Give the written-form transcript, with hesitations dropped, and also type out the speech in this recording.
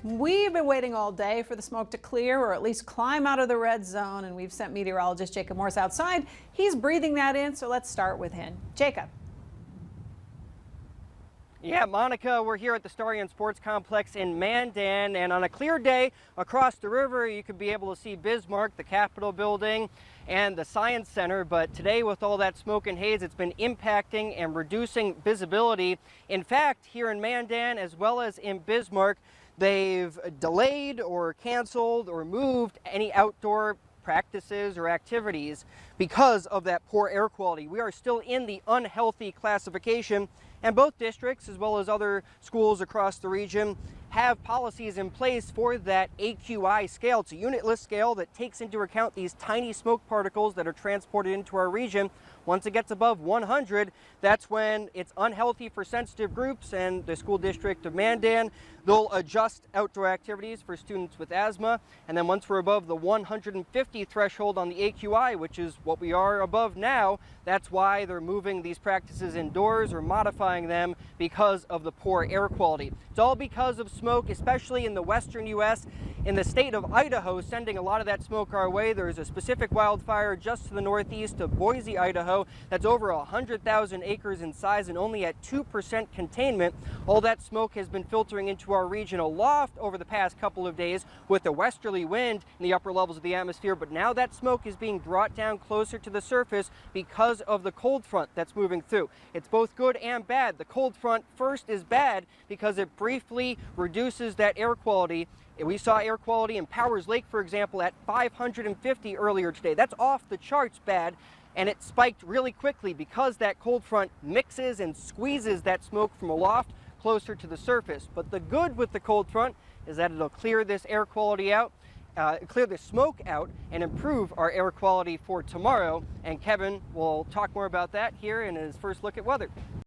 We've been waiting all day for the smoke to clear or at least climb out of the red zone, and we've sent meteorologist Jacob Morse outside. He's breathing that in, so let's start with him. Jacob. Yeah, Monica, we're here at the Starion Sports Complex in Mandan, and on a clear day across the river, you could be able to see Bismarck, the Capitol building, and the Science Center. But today, with all that smoke and haze, it's been impacting and reducing visibility. In fact, here in Mandan, as well as in Bismarck, they've delayed or canceled or moved any outdoor practices or activities because of that poor air quality. We are still in the unhealthy classification, and both districts, as well as other schools across the region, have policies in place for that AQI scale. It's a unitless scale that takes into account these tiny smoke particles that are transported into our region. Once it gets above 100, that's when it's unhealthy for sensitive groups, and the school district of Mandan, they'll adjust outdoor activities for students with asthma. And then once we're above the 150 threshold on the AQI, which is what we are above now, that's why they're moving these practices indoors or modifying them because of the poor air quality. It's all because of smoke, especially in the western U.S. In the state of Idaho, sending a lot of that smoke our way. There's a specific wildfire just to the northeast of Boise, Idaho, that's over 100,000 acres in size and only at 2% containment. All that smoke has been filtering into our region aloft over the past couple of days with a westerly wind in the upper levels of the atmosphere, but now that smoke is being brought down closer to the surface because of the cold front that's moving through. It's both good and bad. The cold front first is bad because it briefly reduces that air quality. We saw air quality in Powers Lake, for example, at 550 earlier today. That's off the charts bad, and it spiked really quickly because that cold front mixes and squeezes that smoke from aloft closer to the surface. But the good with the cold front is that it'll clear this air quality out, clear the smoke out, and improve our air quality for tomorrow. And Kevin will talk more about that here in his first look at weather.